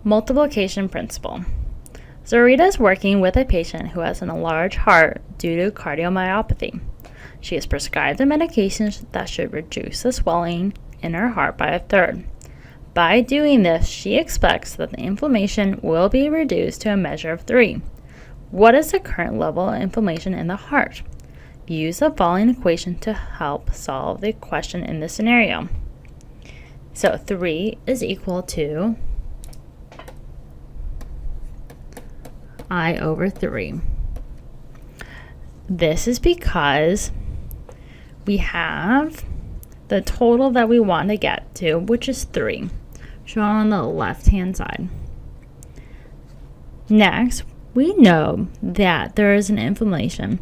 Multiplication principle. Zarita is working with a patient who has an enlarged heart due to cardiomyopathy. She is prescribed a medication that should reduce the swelling in her heart by a third. By doing this, she expects that the inflammation will be reduced to a measure of 3. What is the current level of inflammation in the heart? Use the following equation to help solve the question in this scenario. So 3 is equal to I over 3. This is because we have the total that we want to get to, which is 3, shown on the left-hand side. Next, we know that there is an inflammation.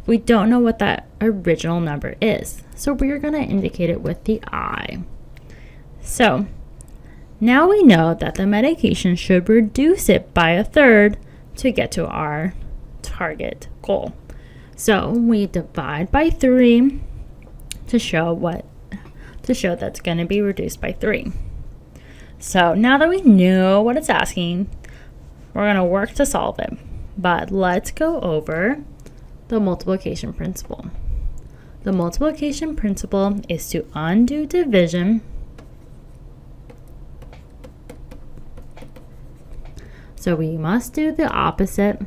We don't know what that original number is, so we're going to indicate it with the I. So now we know that the medication should reduce it by a third to get to our target goal. So we divide by 3 to show that's going to be reduced by 3. So now that we know what it's asking, we're going to work to solve it. But let's go over the multiplication principle. The multiplication principle is to undo division so we must do the opposite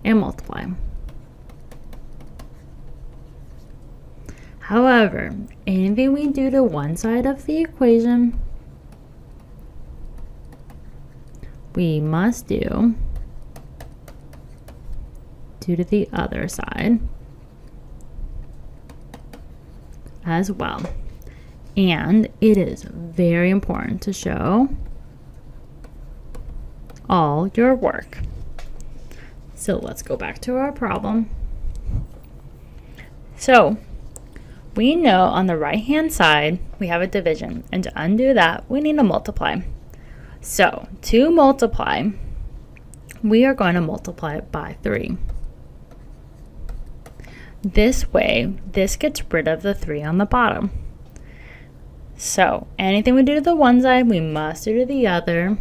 and multiply. However, anything we do to one side of the equation, we must do to the other side as well. And it is very important to show all your work. So let's go back to our problem. So we know on the right hand side we have a division, and to undo that we need to multiply. So to multiply, we are going to multiply it by 3. This way, this gets rid of the 3 on the bottom. So anything we do to the one side, we must do to the other.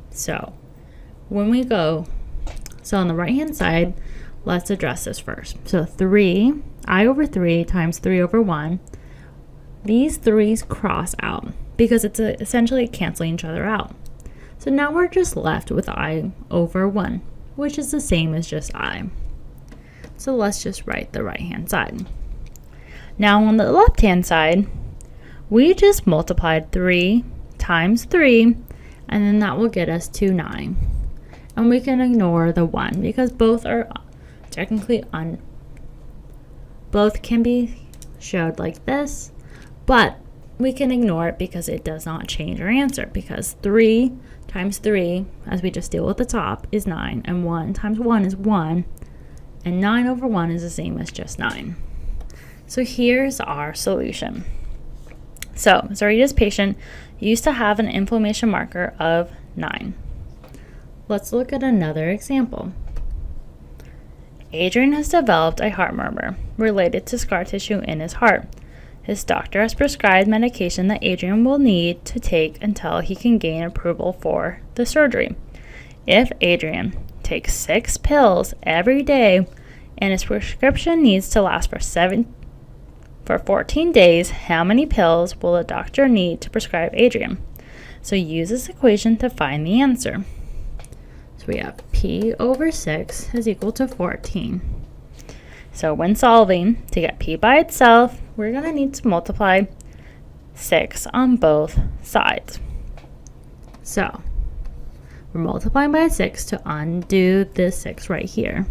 So when we go, so on the right hand side, let's address this first. So 3, I over 3 times 3 over 1. These 3's cross out because it's essentially canceling each other out. So now we're just left with I over 1, which is the same as just I. So let's just write the right hand side. Now on the left hand side, we just multiplied 3 times 3, and then that will get us to 9. And we can ignore the 1 because both are technically both can be showed like this, but we can ignore it because it does not change our answer, because 3 times 3, as we just deal with the top, is 9, and 1 times 1 is 1, and 9 over 1 is the same as just 9. So here's our solution. So Zarita's patient used to have an inflammation marker of 9. Let's look at another example. Adrian has developed a heart murmur related to scar tissue in his heart. His doctor has prescribed medication that Adrian will need to take until he can gain approval for the surgery. If Adrian takes 6 pills every day and his prescription needs to last for 14 days, how many pills will the doctor need to prescribe Adrian? So use this equation to find the answer. So we have P over 6 is equal to 14. So when solving, to get P by itself, we're going to need to multiply 6 on both sides. So we're multiplying by 6 to undo this 6 right here.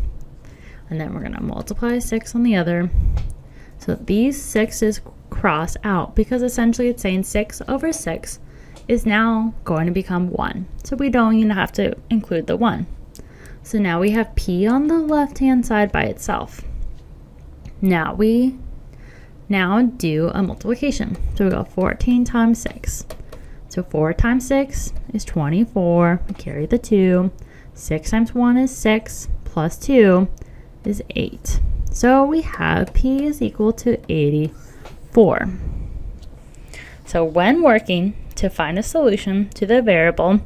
And then we're going to multiply 6 on the other. So these 6's cross out because essentially it's saying 6 over 6 is now going to become 1. So we don't even have to include the 1. So now we have P on the left-hand side by itself. Now we do a multiplication. So we go 14 times 6. So 4 times 6 is 24. We carry the 2. 6 times 1 is 6 plus 2 is 8. So we have P is equal to 80 4. So when working to find a solution to the variable,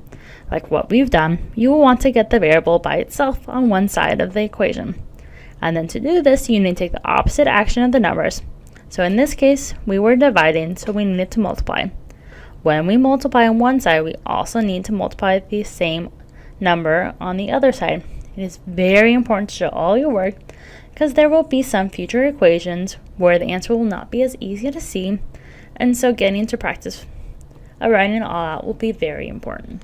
like what we've done, you will want to get the variable by itself on one side of the equation. And then to do this, you need to take the opposite action of the numbers. So in this case, we were dividing, so we needed to multiply. When we multiply on one side, we also need to multiply the same number on the other side. It is very important to show all your work because there will be some future equations where the answer will not be as easy to see, and so getting into practice of writing it all out will be very important.